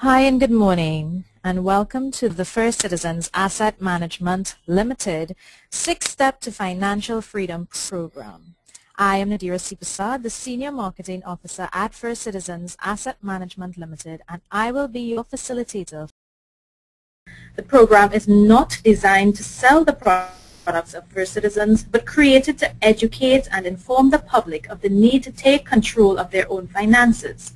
Hi and good morning, and welcome to the First Citizens Asset Management Limited 6-Step to Financial Freedom program. I am Nadira Sipasad, the Senior Marketing Officer at First Citizens Asset Management Limited, and I will be your facilitator. The program is not designed to sell the products of First Citizens, but created to educate and inform the public of the need to take control of their own finances.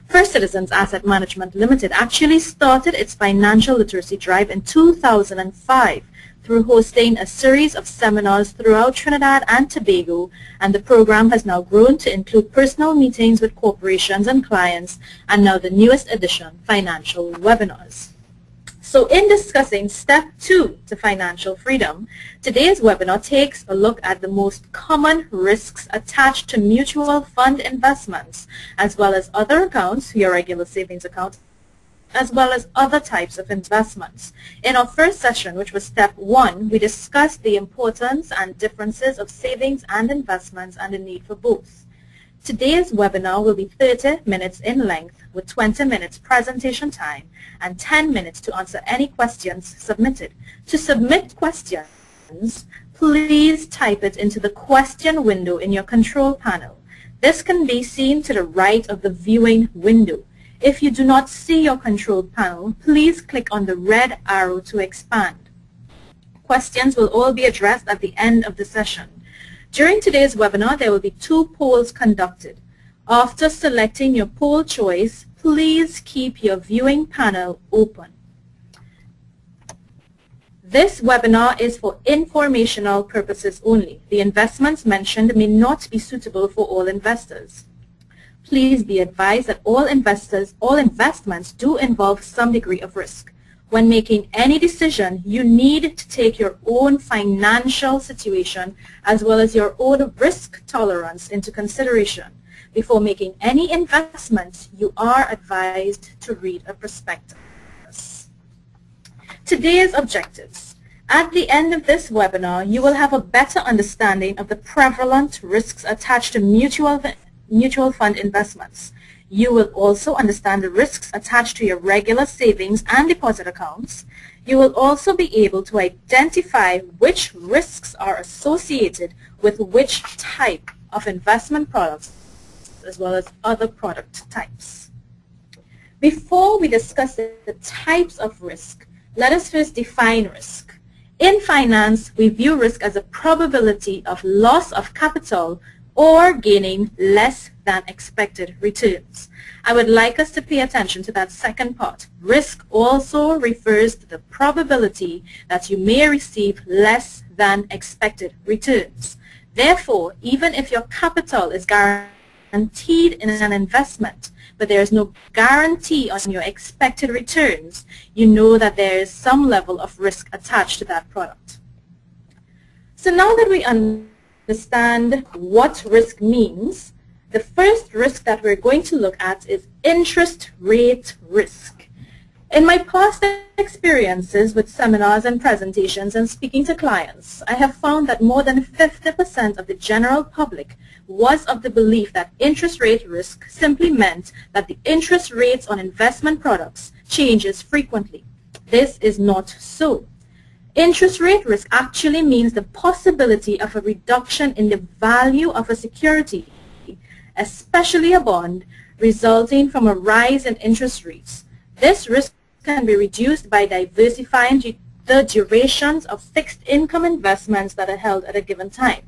First Citizens Asset Management Limited actually started its financial literacy drive in 2005 through hosting a series of seminars throughout Trinidad and Tobago, and the program has now grown to include personal meetings with corporations and clients, and now the newest edition, financial webinars. So in discussing Step 2 to Financial Freedom, today's webinar takes a look at the most common risks attached to mutual fund investments, as well as other accounts, your regular savings account, as well as other types of investments. In our first session, which was Step 1, we discussed the importance and differences of savings and investments and the need for both. Today's webinar will be 30 minutes in length with 20 minutes presentation time and 10 minutes to answer any questions submitted. To submit questions, please type it into the question window in your control panel. This can be seen to the right of the viewing window. If you do not see your control panel, please click on the red arrow to expand. Questions will all be addressed at the end of the session. During today's webinar, there will be 2 polls conducted. After selecting your poll choice, please keep your viewing panel open. This webinar is for informational purposes only. The investments mentioned may not be suitable for all investors. Please be advised that all investments do involve some degree of risk. When making any decision, you need to take your own financial situation as well as your own risk tolerance into consideration. Before making any investment, you are advised to read a prospectus. Today's objectives. At the end of this webinar, you will have a better understanding of the prevalent risks attached to mutual fund investments. You will also understand the risks attached to your regular savings and deposit accounts. You will also be able to identify which risks are associated with which type of investment products, as well as other product types. Before we discuss the types of risk, let us first define risk. In finance, we view risk as a probability of loss of capital or gaining less than expected returns. I would like us to pay attention to that second part. Risk also refers to the probability that you may receive less than expected returns. Therefore, even if your capital is guaranteed in an investment, but there is no guarantee on your expected returns, you know that there is some level of risk attached to that product. So now that we understand what risk means, the first risk that we're going to look at is interest rate risk. In my past experiences with seminars and presentations and speaking to clients, I have found that more than 50% of the general public was of the belief that interest rate risk simply meant that the interest rates on investment products changes frequently. This is not so. Interest rate risk actually means the possibility of a reduction in the value of a security, especially a bond, resulting from a rise in interest rates. This risk can be reduced by diversifying the durations of fixed income investments that are held at a given time.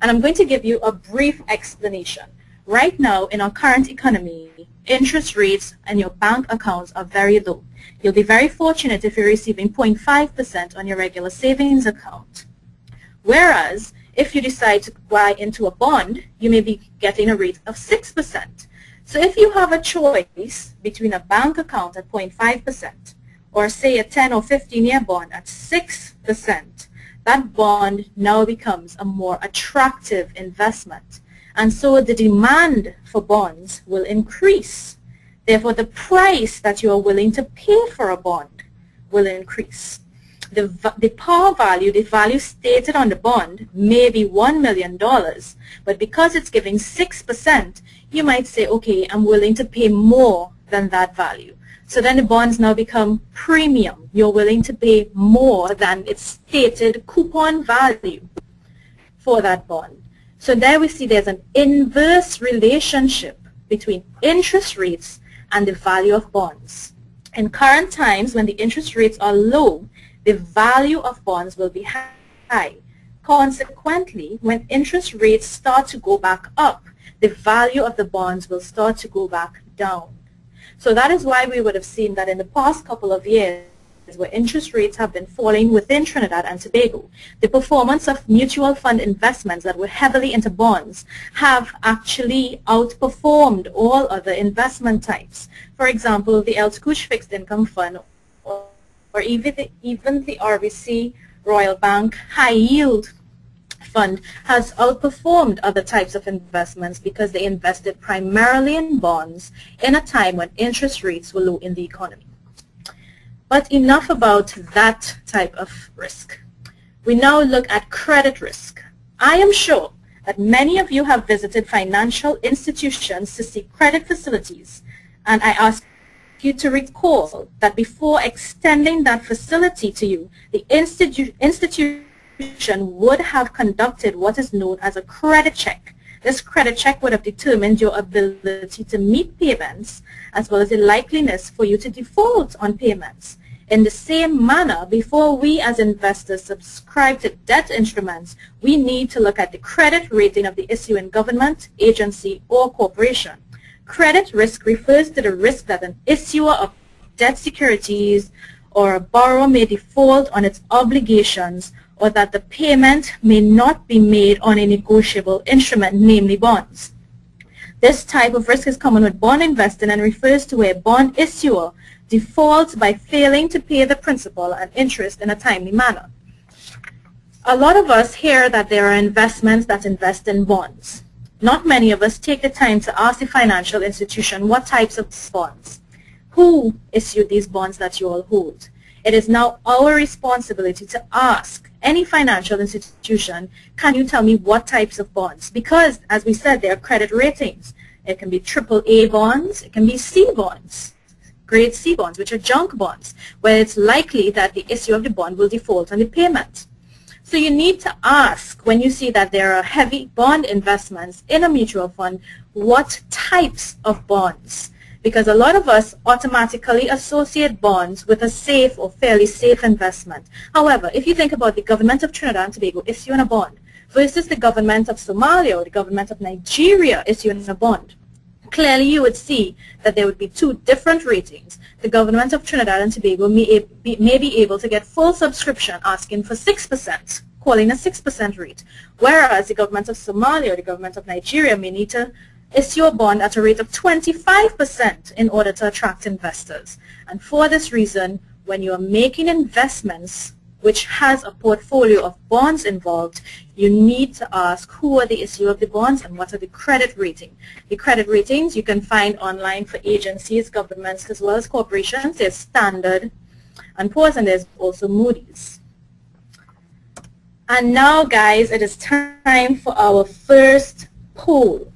And I'm going to give you a brief explanation. Right now, in our current economy, interest rates and your bank accounts are very low. You'll be very fortunate if you're receiving 0.5% on your regular savings account. Whereas, if you decide to buy into a bond, you may be getting a rate of 6%. So if you have a choice between a bank account at 0.5% or say a 10 or 15-year bond at 6%, that bond now becomes a more attractive investment. And so the demand for bonds will increase. Therefore, the price that you are willing to pay for a bond will increase. The par value, the value stated on the bond, may be $1 million, but because it's giving 6%, you might say, okay, I'm willing to pay more than that value. So then the bonds now become premium. You're willing to pay more than its stated coupon value for that bond. So there we see there's an inverse relationship between interest rates and the value of bonds. In current times, when the interest rates are low, the value of bonds will be high. Consequently, when interest rates start to go back up, the value of the bonds will start to go back down. So that is why we would have seen that in the past couple of years, where interest rates have been falling within Trinidad and Tobago, the performance of mutual fund investments that were heavily into bonds have actually outperformed all other investment types. For example, the El Scush Fixed Income Fund or even the RBC Royal Bank High Yield Fund has outperformed other types of investments because they invested primarily in bonds in a time when interest rates were low in the economy. But enough about that type of risk. We now look at credit risk. I am sure that many of you have visited financial institutions to seek credit facilities, and I ask you to recall that before extending that facility to you, the institution would have conducted what is known as a credit check. This credit check would have determined your ability to meet payments as well as the likeliness for you to default on payments. In the same manner, before we as investors subscribe to debt instruments, we need to look at the credit rating of the issuing government, agency, or corporation. Credit risk refers to the risk that an issuer of debt securities or a borrower may default on its obligations, or that the payment may not be made on a negotiable instrument, namely bonds. This type of risk is common with bond investing and refers to where a bond issuer defaults by failing to pay the principal and interest in a timely manner. A lot of us hear that there are investments that invest in bonds. Not many of us take the time to ask the financial institution what types of bonds, who issued these bonds that you all hold. It is now our responsibility to ask any financial institution, can you tell me what types of bonds? Because, as we said, there are credit ratings. It can be AAA bonds, it can be C bonds, grade C bonds, which are junk bonds, where it's likely that the issue of the bond will default on the payment. So you need to ask, when you see that there are heavy bond investments in a mutual fund, what types of bonds? Because a lot of us automatically associate bonds with a safe or fairly safe investment. However, if you think about the government of Trinidad and Tobago issuing a bond versus the government of Somalia or the government of Nigeria issuing a bond, clearly you would see that there would be two different ratings. The government of Trinidad and Tobago may be able to get full subscription asking for 6%, calling a 6% rate, whereas the government of Somalia or the government of Nigeria may need to issue a bond at a rate of 25% in order to attract investors. And for this reason, when you are making investments which has a portfolio of bonds involved, you need to ask who are the issuer of the bonds and what are the credit rating. The credit ratings you can find online for agencies, governments, as well as corporations. There's Standard and Poor's, and there's also Moody's. And now, guys, it is time for our first poll.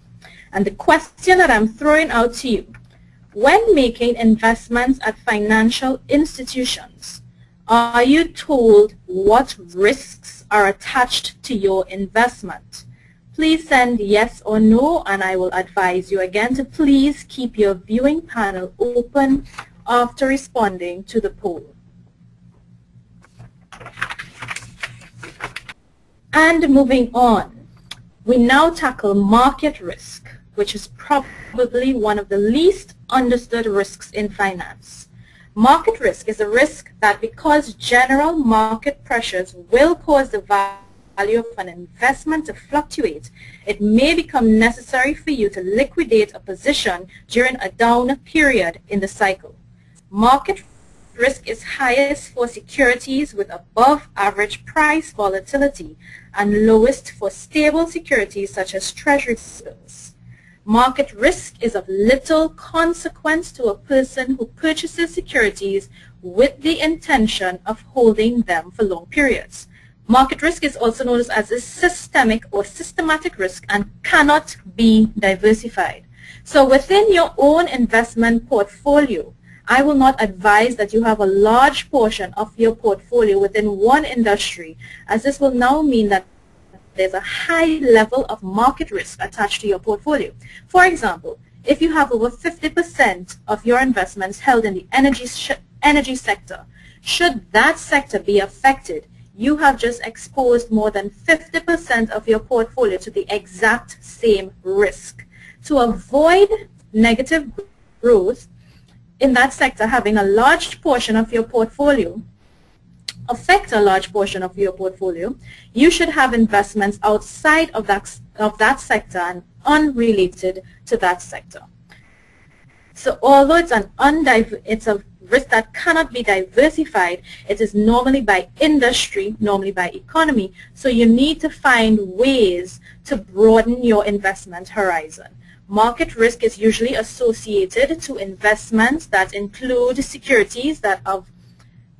And the question that I'm throwing out to you, when making investments at financial institutions, are you told what risks are attached to your investment? Please send yes or no, and I will advise you again to please keep your viewing panel open after responding to the poll. And moving on, we now tackle market risk, which is probably one of the least understood risks in finance. Market risk is a risk that, because general market pressures will cause the value of an investment to fluctuate, it may become necessary for you to liquidate a position during a down period in the cycle. Market risk is highest for securities with above average price volatility and lowest for stable securities such as treasury bills. Market risk is of little consequence to a person who purchases securities with the intention of holding them for long periods. Market risk is also known as a systemic or systematic risk and cannot be diversified. So within your own investment portfolio, I will not advise that you have a large portion of your portfolio within one industry, as this will now mean that there's a high level of market risk attached to your portfolio. For example, if you have over 50% of your investments held in the energy sector, should that sector be affected, you have just exposed more than 50% of your portfolio to the exact same risk. To avoid negative growth in that sector, having a large portion of your portfolio affect a large portion of your portfolio, you should have investments outside of that sector and unrelated to that sector. So although it's a risk that cannot be diversified, it is normally by industry, normally by economy, so you need to find ways to broaden your investment horizon. Market risk is usually associated to investments that include securities that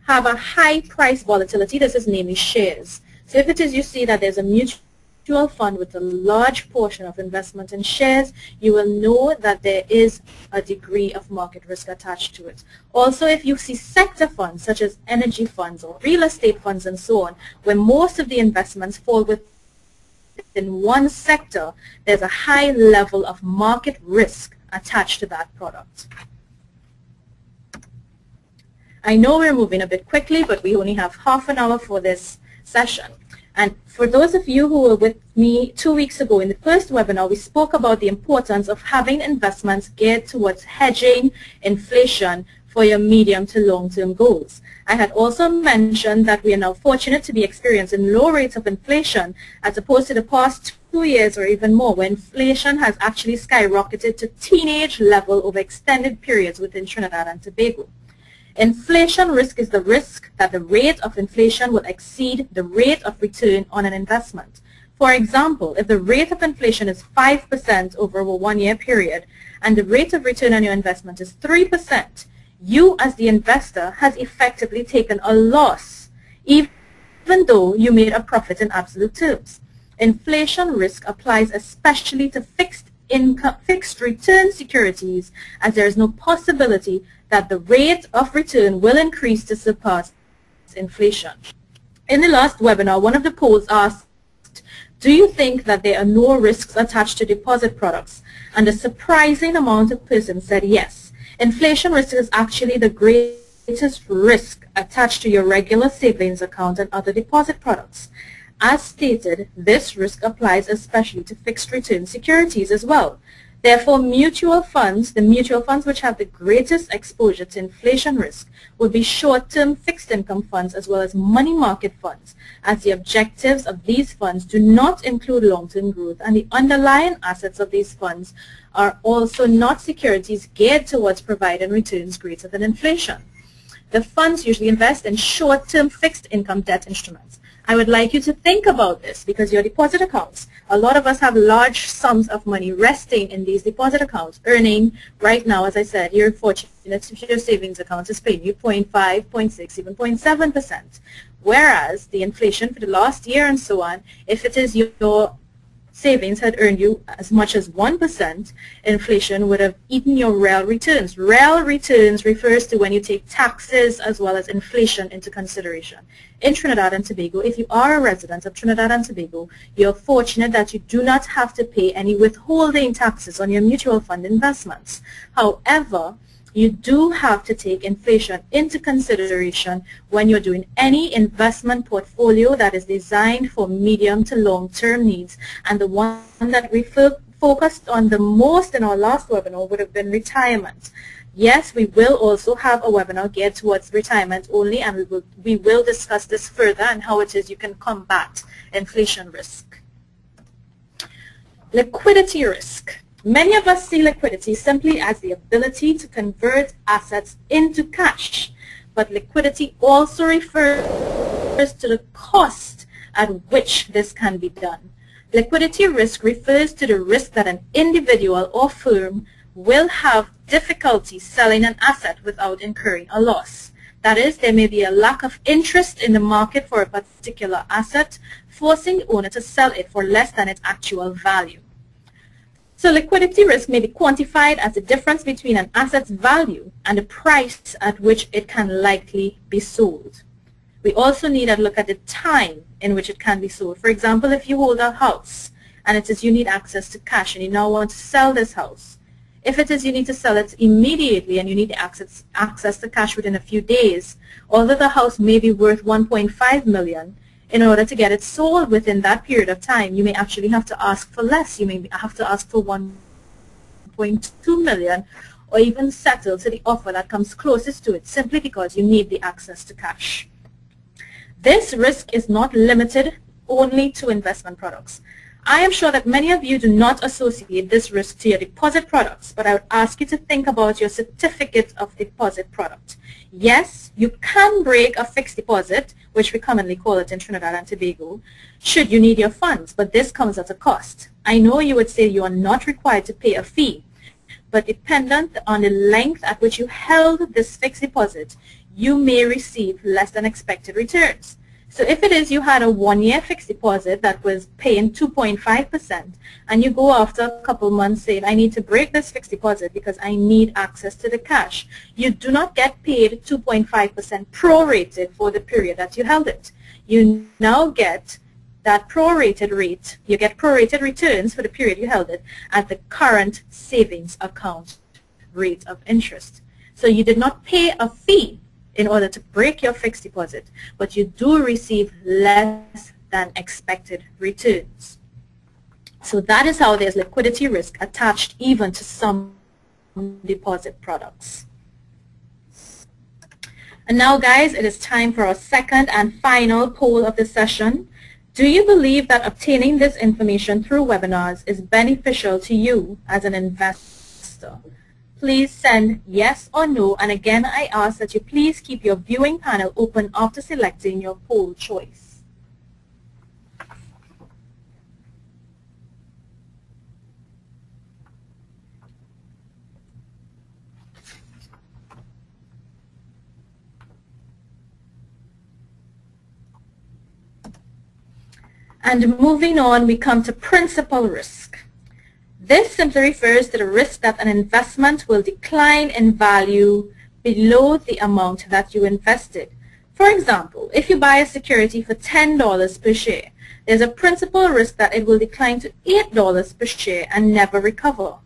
have a high price volatility. This is namely shares. So if it is you see that there's a mutual fund with a large portion of investment in shares, you will know that there is a degree of market risk attached to it. Also, if you see sector funds such as energy funds or real estate funds and so on, where most of the investments fall within one sector, there's a high level of market risk attached to that product. I know we're moving a bit quickly, but we only have half an hour for this session. And for those of you who were with me 2 weeks ago in the first webinar, we spoke about the importance of having investments geared towards hedging inflation for your medium to long-term goals. I had also mentioned that we are now fortunate to be experiencing low rates of inflation as opposed to the past 2 years or even more, where inflation has actually skyrocketed to teenage level over extended periods within Trinidad and Tobago. Inflation risk is the risk that the rate of inflation will exceed the rate of return on an investment. For example, if the rate of inflation is 5% over a 1-year period and the rate of return on your investment is 3%, you as the investor has effectively taken a loss, even though you made a profit in absolute terms. Inflation risk applies especially to fixed return securities, as there is no possibility that the rate of return will increase to surpass inflation. In the last webinar, one of the polls asked, do you think that there are no risks attached to deposit products? And a surprising amount of persons said yes. Inflation risk is actually the greatest risk attached to your regular savings account and other deposit products. As stated, this risk applies especially to fixed return securities as well. Therefore, mutual funds, the mutual funds which have the greatest exposure to inflation risk, would be short-term fixed income funds as well as money market funds, as the objectives of these funds do not include long-term growth, and the underlying assets of these funds are also not securities geared towards providing returns greater than inflation. The funds usually invest in short-term fixed income debt instruments. I would like you to think about this, because your deposit accounts, a lot of us have large sums of money resting in these deposit accounts, earning right now, as I said, you're fortunate if your savings account is paying you 0.5, 0.6, even 0.7%. Whereas the inflation for the last year and so on, if it is your savings had earned you as much as 1%, inflation would have eaten your real returns. Real returns refers to when you take taxes as well as inflation into consideration. In Trinidad and Tobago, if you are a resident of Trinidad and Tobago, you're fortunate that you do not have to pay any withholding taxes on your mutual fund investments. However, you do have to take inflation into consideration when you're doing any investment portfolio that is designed for medium to long-term needs. And the one that we focused on the most in our last webinar would have been retirement. Yes, we will also have a webinar geared towards retirement only, and we will discuss this further and how it is you can combat inflation risk. Liquidity risk. Many of us see liquidity simply as the ability to convert assets into cash, but liquidity also refers to the cost at which this can be done. Liquidity risk refers to the risk that an individual or firm will have difficulty selling an asset without incurring a loss. That is, there may be a lack of interest in the market for a particular asset, forcing the owner to sell it for less than its actual value. So liquidity risk may be quantified as the difference between an asset's value and the price at which it can likely be sold. We also need to look at the time in which it can be sold. For example, if you hold a house and it is you need access to cash and you now want to sell this house, if it is you need to sell it immediately and you need access to cash within a few days, although the house may be worth 1.5 million, in order to get it sold within that period of time, you may actually have to ask for less. You may have to ask for 1.2 million or even settle to the offer that comes closest to it simply because you need the access to cash. This risk is not limited only to investment products. I am sure that many of you do not associate this risk to your deposit products, but I would ask you to think about your certificate of deposit product. Yes, you can break a fixed deposit, which we commonly call it in Trinidad and Tobago, should you need your funds, but this comes at a cost. I know you would say you are not required to pay a fee, but dependent on the length at which you held this fixed deposit, you may receive less than expected returns. So if it is you had a 1-year fixed deposit that was paying 2.5% and you go after a couple months saying, I need to break this fixed deposit because I need access to the cash, you do not get paid 2.5% prorated for the period that you held it. You now get that prorated rate, you get prorated returns for the period you held it at the current savings account rate of interest. So you did not pay a fee in order to break your fixed deposit, but you do receive less than expected returns. So that is how there's liquidity risk attached even to some deposit products. And now guys, it is time for our second and final poll of the session. Do you believe that obtaining this information through webinars is beneficial to you as an investor? Please send yes or no, and again I ask that you please keep your viewing panel open after selecting your poll choice. And moving on, we come to principal risk. This simply refers to the risk that an investment will decline in value below the amount that you invested. For example, if you buy a security for $10 per share, there's a principal risk that it will decline to $8 per share and never recover.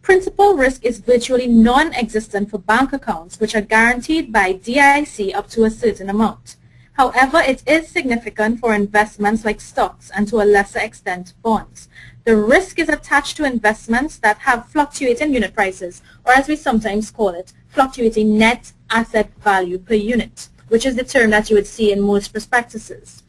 Principal risk is virtually non-existent for bank accounts, which are guaranteed by DIC up to a certain amount. However, it is significant for investments like stocks and to a lesser extent bonds. The risk is attached to investments that have fluctuating unit prices, or as we sometimes call it, fluctuating net asset value per unit, which is the term that you would see in most prospectuses.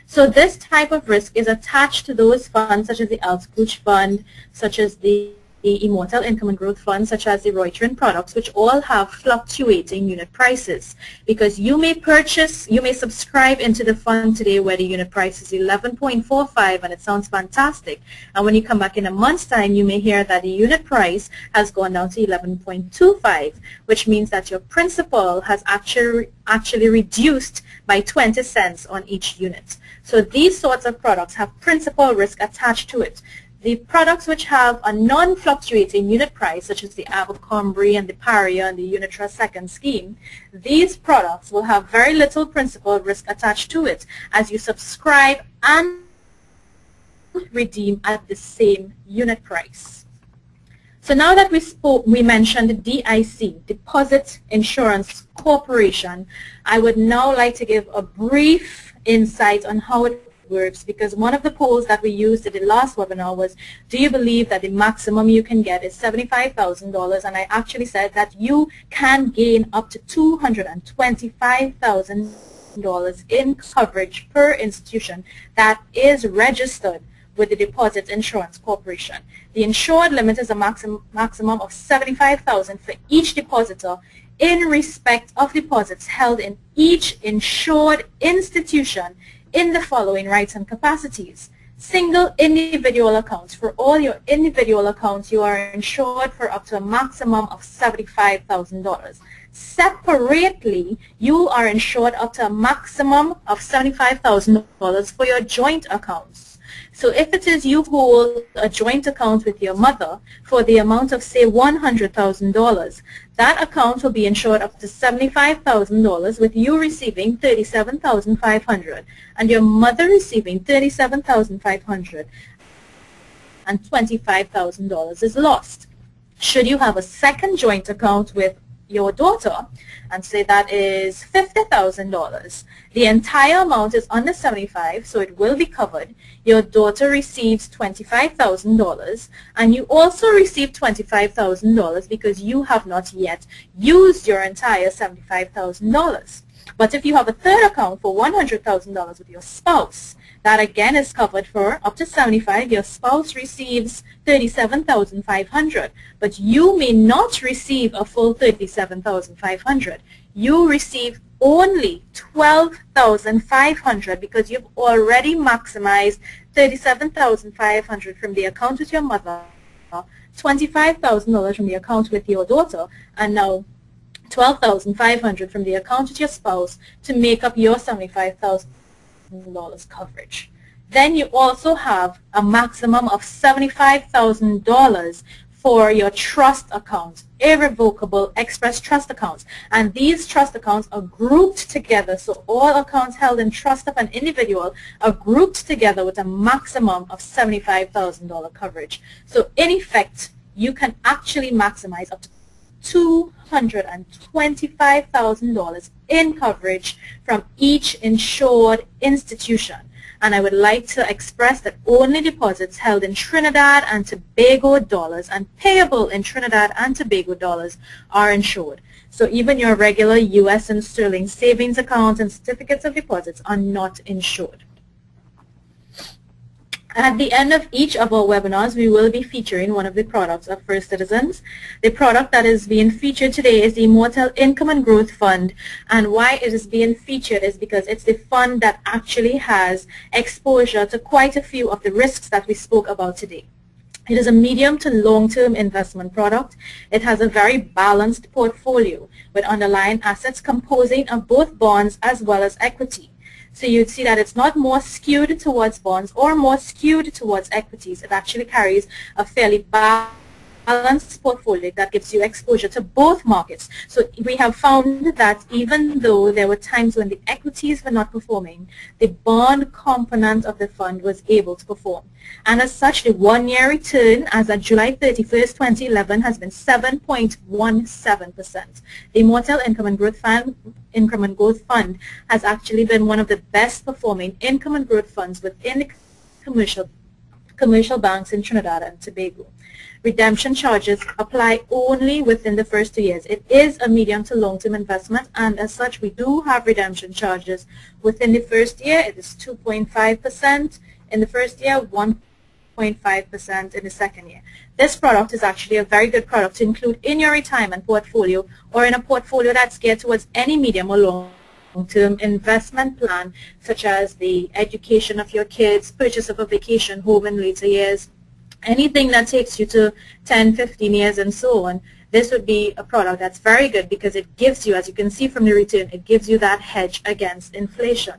So this type of risk is attached to those funds such as the Altcoach Fund, such as the Immortal Income and Growth Fund, such as the Reutering products, which all have fluctuating unit prices. Because you may purchase, you may subscribe into the fund today where the unit price is 11.45 and it sounds fantastic. And when you come back in a month's time, you may hear that the unit price has gone down to 11.25, which means that your principal has actually reduced by 20 cents on each unit. So these sorts of products have principal risk attached to it. The products which have a non-fluctuating unit price, such as the Abercrombie and the Paria and the Unit Trust Second Scheme, these products will have very little principal risk attached to it as you subscribe and redeem at the same unit price. So now that we mentioned DIC, Deposit Insurance Corporation, I would now like to give a brief insight on how it works, because one of the polls that we used at the last webinar was, do you believe that the maximum you can get is $75,000? And I actually said that you can gain up to $225,000 in coverage per institution that is registered with the Deposit Insurance Corporation. The insured limit is a maximum of $75,000 for each depositor in respect of deposits held in each insured institution in the following rights and capacities. Single individual accounts. For all your individual accounts, you are insured for up to a maximum of $75,000. Separately, you are insured up to a maximum of $75,000 for your joint accounts. So if it is you hold a joint account with your mother for the amount of, say, $100,000, that account will be insured up to $75,000 with you receiving $37,500 and your mother receiving $37,500 and $25,000 is lost. Should you have a second joint account with your daughter and say that is $50,000, the entire amount is under 75, so it will be covered. Your daughter receives $25,000 and you also receive $25,000 because you have not yet used your entire $75,000. But if you have a third account for $100,000 with your spouse, that again is covered for up to 75. Your spouse receives $37,500, but you may not receive a full $37,500. You receive only $12,500 because you've already maximized $37,500 from the account with your mother, $25,000 from the account with your daughter, and now $12,500 from the account with your spouse to make up your $75,000 coverage. Then you also have a maximum of $75,000 for your trust accounts, irrevocable express trust accounts. And these trust accounts are grouped together. So all accounts held in trust of an individual are grouped together with a maximum of $75,000 coverage. So in effect, you can actually maximize up to $225,000 in coverage from each insured institution. And I would like to express that only deposits held in Trinidad and Tobago dollars and payable in Trinidad and Tobago dollars are insured. So even your regular US and sterling savings accounts and certificates of deposits are not insured. At the end of each of our webinars, we will be featuring one of the products of First Citizens. The product that is being featured today is the Immortal Income and Growth Fund. And why it is being featured is because it's the fund that actually has exposure to quite a few of the risks that we spoke about today. It is a medium to long-term investment product. It has a very balanced portfolio with underlying assets composing of both bonds as well as equity. So you'd see that it's not more skewed towards bonds or more skewed towards equities. It actually carries a fairly balanced portfolio that gives you exposure to both markets. So we have found that even though there were times when the equities were not performing, the bond component of the fund was able to perform. And as such, the one-year return as of July 31st, 2011 has been 7.17%. The Immortal Income and Growth Fund has actually been one of the best performing income and growth funds within the commercial banks in Trinidad and Tobago. Redemption charges apply only within the first 2 years. It is a medium to long-term investment, and as such, we do have redemption charges within the first year. It is 2.5% in the first year, 1.5% in the second year. This product is actually a very good product to include in your retirement portfolio or in a portfolio that's geared towards any medium or long-term investment plan, such as the education of your kids, purchase of a vacation home in later years, anything that takes you to 10, 15 years and so on. This would be a product that's very good because it gives you, as you can see from the return, it gives you that hedge against inflation.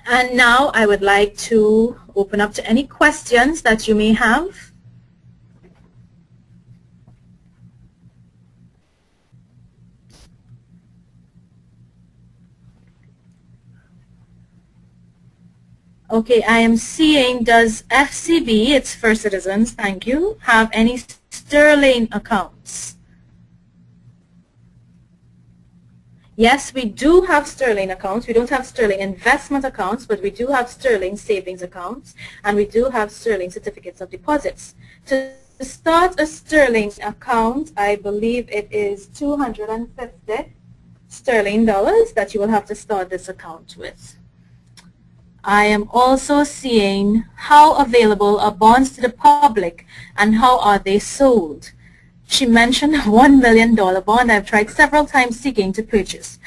And now I would like to open up to any questions that you may have. Okay, I am seeing, does FCB, it's First Citizens, thank you, have any sterling accounts? Yes, we do have sterling accounts. We don't have sterling investment accounts, but we do have sterling savings accounts, and we do have sterling certificates of deposits. To start a sterling account, I believe it is 250 sterling dollars that you will have to start this account with. I am also seeing how available are bonds to the public and how are they sold. She mentioned a $1 million bond I've tried several times seeking to purchase.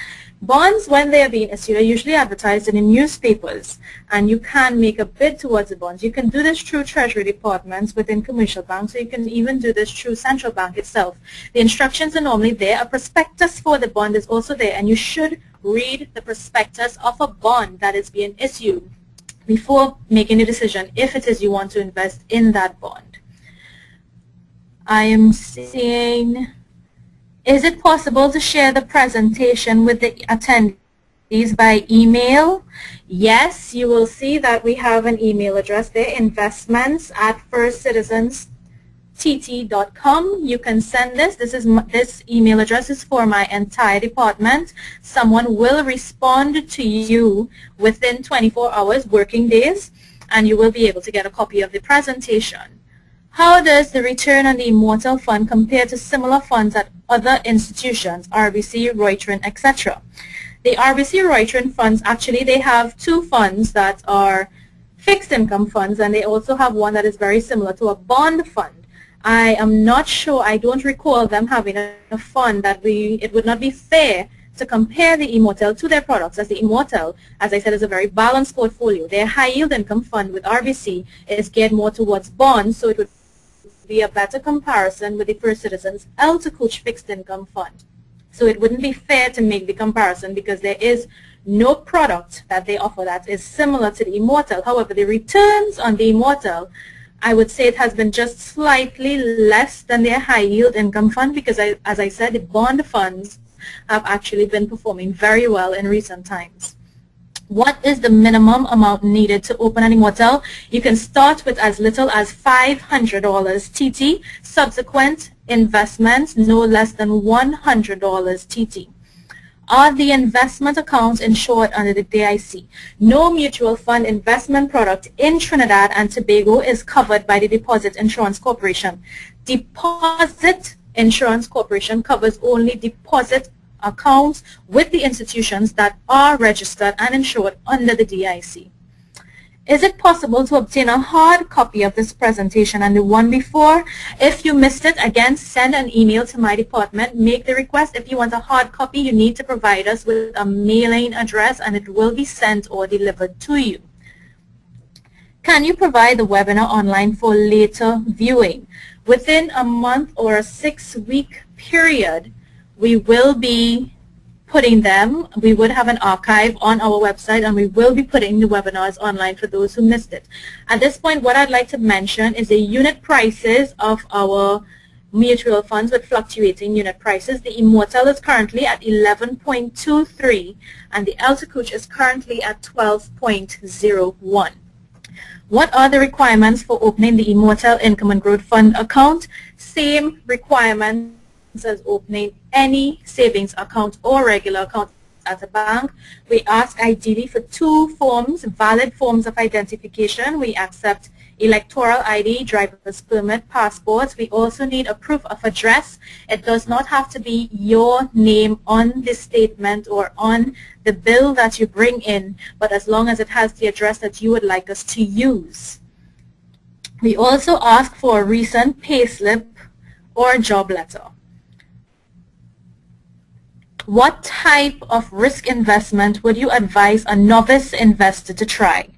Bonds, when they are being issued, are usually advertised in the newspapers, and you can make a bid towards the bonds. You can do this through Treasury departments within commercial banks, or you can even do this through Central Bank itself. The instructions are normally there. A prospectus for the bond is also there, and you should read the prospectus of a bond that is being issued. before making the decision if it is you want to invest in that bond. I am seeing, is it possible to share the presentation with the attendees by email? Yes, you will see that we have an email address there, investments@firstcitizenstt.com. You can send this. This email address is for my entire department. Someone will respond to you within 24 hours working days, and you will be able to get a copy of the presentation. How does the return on the Immortal Fund compare to similar funds at other institutions, RBC, Reuteren, etc.? The RBC Reuteren funds, actually, they have two funds that are fixed income funds, and they also have one that is very similar to a bond fund. I am not sure, I don't recall them having a fund that it would not be fair to compare the Immortal to their products, as the Immortal, as I said, is a very balanced portfolio. Their high yield income fund with RBC is geared more towards bonds, so it would be a better comparison with the First Citizens Coach fixed income fund. So it wouldn't be fair to make the comparison because there is no product that they offer that is similar to the Immortal. However, the returns on the Immortal, I would say it has been just slightly less than their high yield income fund because, as I said, the bond funds have actually been performing very well in recent times. What is the minimum amount needed to open an Immortal? You can start with as little as $500 TT. Subsequent investments, no less than $100 TT. Are the investment accounts insured under the DIC? No mutual fund investment product in Trinidad and Tobago is covered by the Deposit Insurance Corporation. Deposit Insurance Corporation covers only deposit accounts with the institutions that are registered and insured under the DIC. Is it possible to obtain a hard copy of this presentation and the one before? If you missed it, again, send an email to my department, make the request. If you want a hard copy, you need to provide us with a mailing address and it will be sent or delivered to you. Can you provide the webinar online for later viewing? Within a month or a 6-week period, we will be putting them, we would have an archive on our website and we will be putting the webinars online for those who missed it. At this point, what I'd like to mention is the unit prices of our mutual funds with fluctuating unit prices. The Immortal is currently at 11.23 and the Coach is currently at 12.01. What are the requirements for opening the Immortal Income and Growth Fund account? Same requirements as opening any savings account or regular account at a bank. We ask ideally for 2 forms, valid forms of identification. We accept electoral ID, driver's permit, passports. We also need a proof of address. It does not have to be your name on the statement or on the bill that you bring in, but as long as it has the address that you would like us to use. We also ask for a recent payslip or job letter. What type of risk investment would you advise a novice investor to try?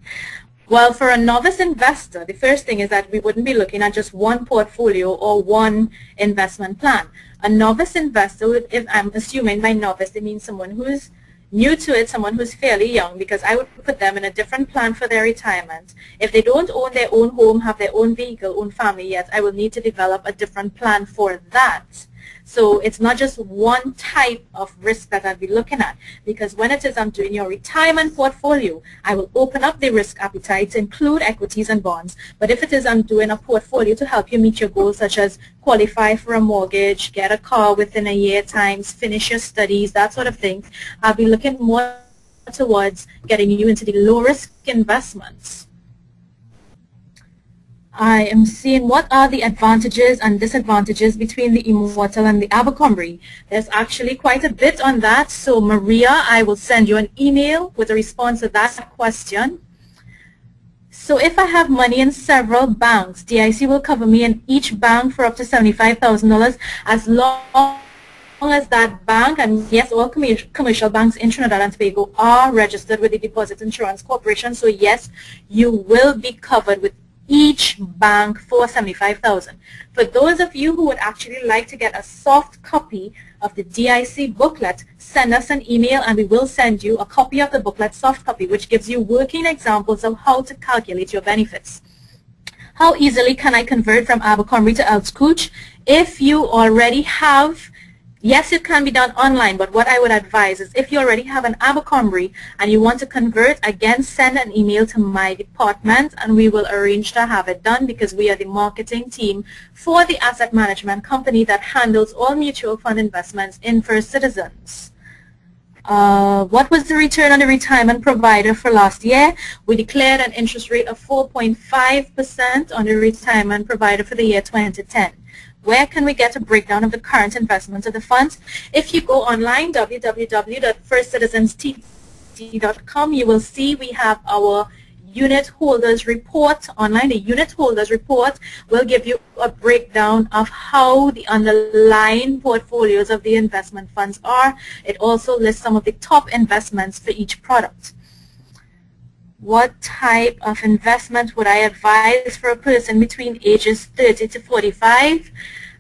Well, for a novice investor, the first thing is that we wouldn't be looking at just one portfolio or one investment plan. A novice investor, if I'm assuming by novice, they mean someone who's new to it, someone who's fairly young, because I would put them in a different plan for their retirement. If they don't own their own home, have their own vehicle, own family yet, I will need to develop a different plan for that. So it's not just one type of risk that I'll be looking at, because when it is I'm doing your retirement portfolio, I will open up the risk appetite to include equities and bonds. But if it is I'm doing a portfolio to help you meet your goals, such as qualify for a mortgage, get a car within a year times, finish your studies, that sort of thing, I'll be looking more towards getting you into the low risk investments. I am seeing what are the advantages and disadvantages between the Immortal and the Abercrombie. There's actually quite a bit on that. So Maria, I will send you an email with a response to that question. So if I have money in several banks, DIC will cover me in each bank for up to $75,000 as long as that bank, and yes, all commercial banks in Trinidad and Tobago are registered with the Deposit Insurance Corporation. So yes, you will be covered with each bank for $75,000. For those of you who would actually like to get a soft copy of the DIC booklet, send us an email and we will send you a copy of the booklet, soft copy, which gives you working examples of how to calculate your benefits. How easily can I convert from Abercrombie to Altcoach? If you already have, yes, it can be done online, but what I would advise is if you already have an Abercrombie and you want to convert, again, send an email to my department and we will arrange to have it done, because we are the marketing team for the asset management company that handles all mutual fund investments in First Citizens. What was the return on the retirement provider for last year? We declared an interest rate of 4.5% on the retirement provider for the year 2010. Where can we get a breakdown of the current investments of the funds? If you go online, www.firstcitizenstt.com, you will see we have our unit holders report online. The unit holders report will give you a breakdown of how the underlying portfolios of the investment funds are. It also lists some of the top investments for each product. What type of investment would I advise for a person between ages 30 to 45?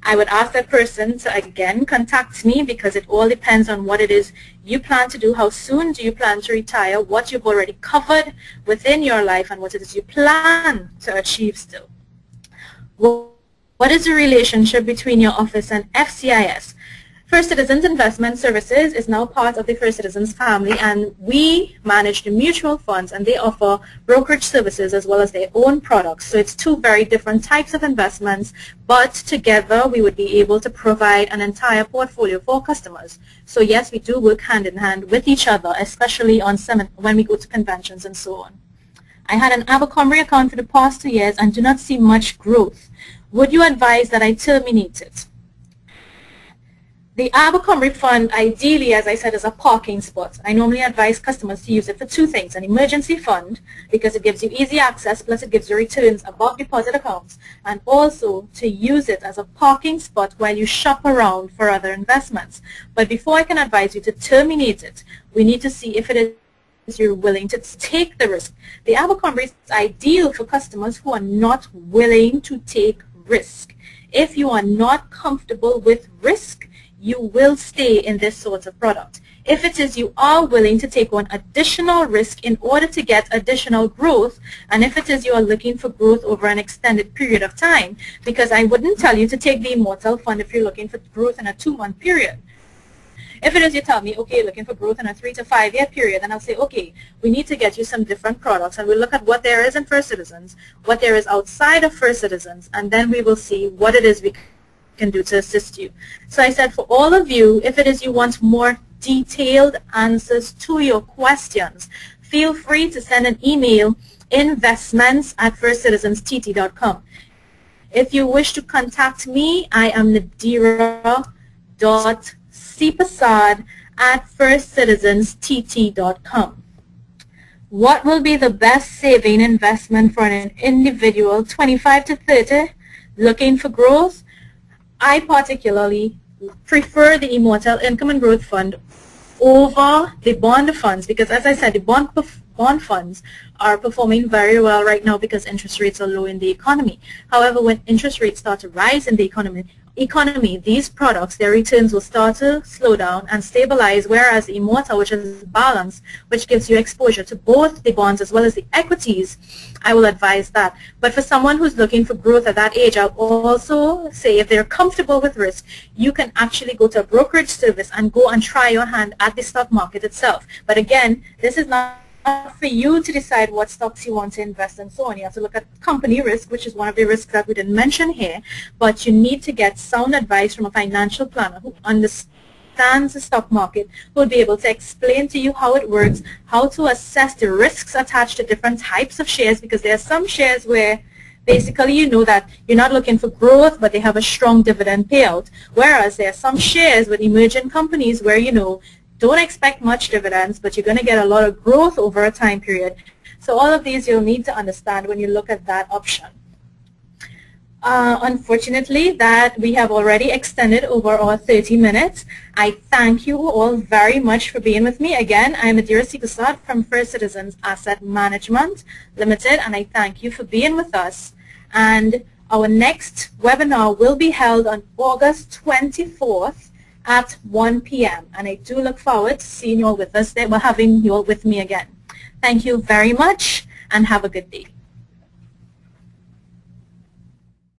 I would ask that person to, again, contact me, because it all depends on what it is you plan to do. How soon do you plan to retire? What you've already covered within your life and what it is you plan to achieve still. What is the relationship between your office and FCIS? First Citizens Investment Services is now part of the First Citizens family, and we manage the mutual funds, and they offer brokerage services as well as their own products. So it's two very different types of investments, but together we would be able to provide an entire portfolio for customers. So yes, we do work hand in hand with each other, especially on when we go to conventions and so on. I had an Abercrombie account for the past 2 years and do not see much growth. Would you advise that I terminate it? The Abercrombie fund, ideally, as I said, is a parking spot. I normally advise customers to use it for two things: an emergency fund, because it gives you easy access, plus it gives you returns above deposit accounts, and also to use it as a parking spot while you shop around for other investments. But before I can advise you to terminate it, we need to see if it is you're willing to take the risk. The Abercrombie is ideal for customers who are not willing to take risk. If you are not comfortable with risk, you will stay in this sort of product. If it is you are willing to take on additional risk in order to get additional growth, and if it is you are looking for growth over an extended period of time, because I wouldn't tell you to take the Immortal Fund if you're looking for growth in a 2-month period. If it is you tell me, okay, looking for growth in a 3 to 5 year period, then I'll say, okay, we need to get you some different products, and we'll look at what there is in First Citizens, what there is outside of First Citizens, and then we will see what it is we can do to assist you. So I said, for all of you, if it is you want more detailed answers to your questions, feel free to send an email, investments@firstcitizenstt.com. If you wish to contact me, I am nadira.cprasad@firstcitizenstt.com. What will be the best saving investment for an individual 25 to 30 looking for growth? I particularly prefer the Immortal Income and Growth Fund over the bond funds, because as I said, the bond funds are performing very well right now because interest rates are low in the economy. However, when interest rates start to rise in the economy, these products, their returns will start to slow down and stabilize, whereas the Immortal, which is balanced, which gives you exposure to both the bonds as well as the equities, I will advise that. But for someone who's looking for growth at that age, I'll also say if they're comfortable with risk, you can actually go to a brokerage service and go and try your hand at the stock market itself. But again, this is not for you to decide what stocks you want to invest and so on. You have to look at company risk, which is one of the risks that we didn't mention here, but you need to get sound advice from a financial planner who understands the stock market, who will be able to explain to you how it works, how to assess the risks attached to different types of shares, because there are some shares where basically you know that you're not looking for growth, but they have a strong dividend payout, whereas there are some shares with emerging companies where you know don't expect much dividends, but you're going to get a lot of growth over a time period. So all of these you'll need to understand when you look at that option. Unfortunately, that we have already extended over our 30 minutes. I thank you all very much for being with me. Again, I'm Nadira Sikasad from First Citizens Asset Management Limited, and I thank you for being with us. And our next webinar will be held on August 24th at 1 p.m. And I do look forward to seeing you all with us there. We're having you all with me again. Thank you very much and have a good day.